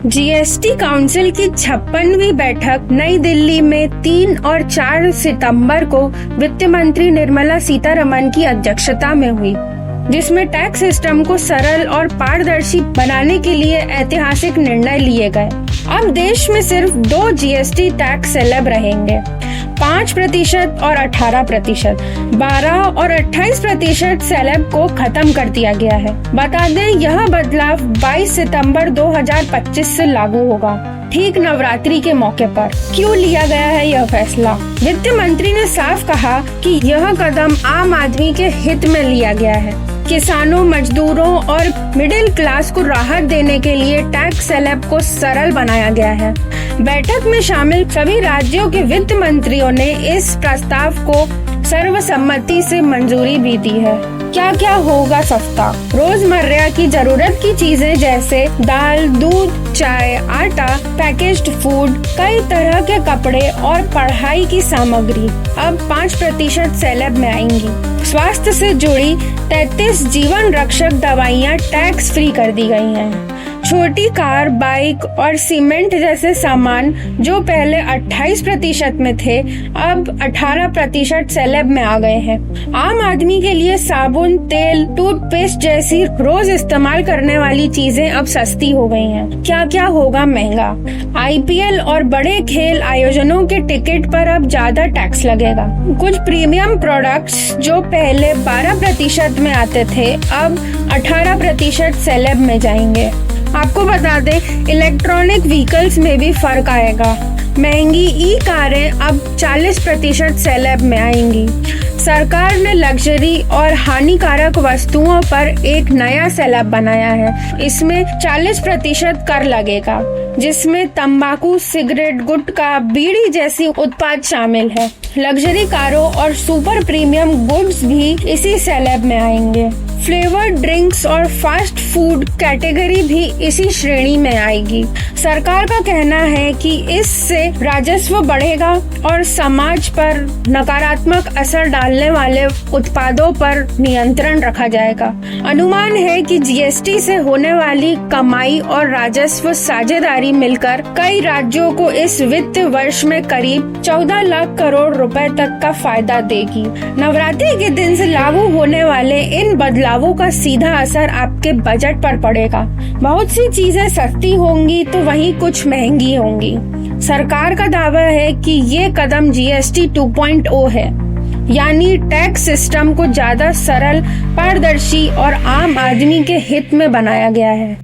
GST council की 56वीं बैठक नई दिल्ली में 3 और 4 सितंबर को वित्त मंत्री निर्मला सीतारमण की अध्यक्षता में हुई, जिसमें टैक्स सिस्टम को सरल और पारदर्शी बनाने के लिए ऐतिहासिक निर्णय लिए गए। अब देश में सिर्फ 2 जीएसटी टैक्स स्लैब रहेंगे, 5% और 18%। 12 और 28% स्लैब को खत्म कर दिया गया है। बता दें, यह बदलाव 22 सितंबर 2025 से लागू होगा, ठीक नवरात्रि के मौके पर। क्यों लिया गया है यह फैसला? वित्त मंत्री ने साफ कहा कि यह कदम आम आदमी के हित में लिया गया है। किसानों, मजदूरों और मिडिल क्लास को राहत देने के लिए टैक्स स्लैब को सरल बनाया गया है। बैठक में शामिल सभी राज्यों के वित्त मंत्रियों ने इस प्रस्ताव को सर्वसम्मति से मंजूरी भी दी है। क्या क्या होगा सस्ता? रोजमर्रा की जरूरत की चीजें जैसे दाल, दूध, चाय, आटा, पैकेज्ड फूड, कई तरह के कपड़े और पढ़ाई की सामग्री अब 5% स्लैब में आएंगी। स्वास्थ्य से जुड़ी 33 जीवन रक्षक दवाइयाँ टैक्स फ्री कर दी गई हैं। छोटी कार, बाइक और सीमेंट जैसे सामान जो पहले 28% में थे, अब 18% स्लैब में आ गए हैं। आम आदमी के लिए साबुन, तेल, टूथपेस्ट जैसी रोज इस्तेमाल करने वाली चीजें अब सस्ती हो गई हैं। क्या क्या होगा महंगा? आईपीएल और बड़े खेल आयोजनों के टिकट पर अब ज्यादा टैक्स लगेगा। कुछ प्रीमियम प्रोडक्ट्स जो पहले 12% में आते थे, अब 18% स्लैब में जाएंगे। आपको बता दें, इलेक्ट्रॉनिक व्हीकल्स में भी फर्क आएगा। महंगी ई कारें अब 40% स्लैब में आएंगी। सरकार ने लग्जरी और हानिकारक वस्तुओं पर एक नया स्लैब बनाया है। इसमें 40% कर लगेगा, जिसमें तंबाकू, सिगरेट, गुटखा, बीड़ी जैसी उत्पाद शामिल है। लग्जरी कारों और सुपर प्रीमियम गुड्स भी इसी स्लैब में आएंगे। फ्लेवर्ड ड्रिंक्स और फास्ट फूड कैटेगरी भी इसी श्रेणी में आएगी। सरकार का कहना है कि इससे राजस्व बढ़ेगा और समाज पर नकारात्मक असर डालने वाले उत्पादों पर नियंत्रण रखा जाएगा। अनुमान है कि जीएसटी से होने वाली कमाई और राजस्व साझेदारी मिलकर कई राज्यों को इस वित्त वर्ष में करीब 14 लाख करोड़ रुपए तक का फायदा देगी। नवरात्रि के दिन से लागू होने वाले इन बदलावों का सीधा असर आपके बजट पर पड़ेगा। बहुत सी चीजें सस्ती होंगी तो वहीं कुछ महंगी होंगी। सरकार का दावा है कि ये कदम जीएसटी 2.0 है, यानी टैक्स सिस्टम को ज्यादा सरल, पारदर्शी और आम आदमी के हित में बनाया गया है।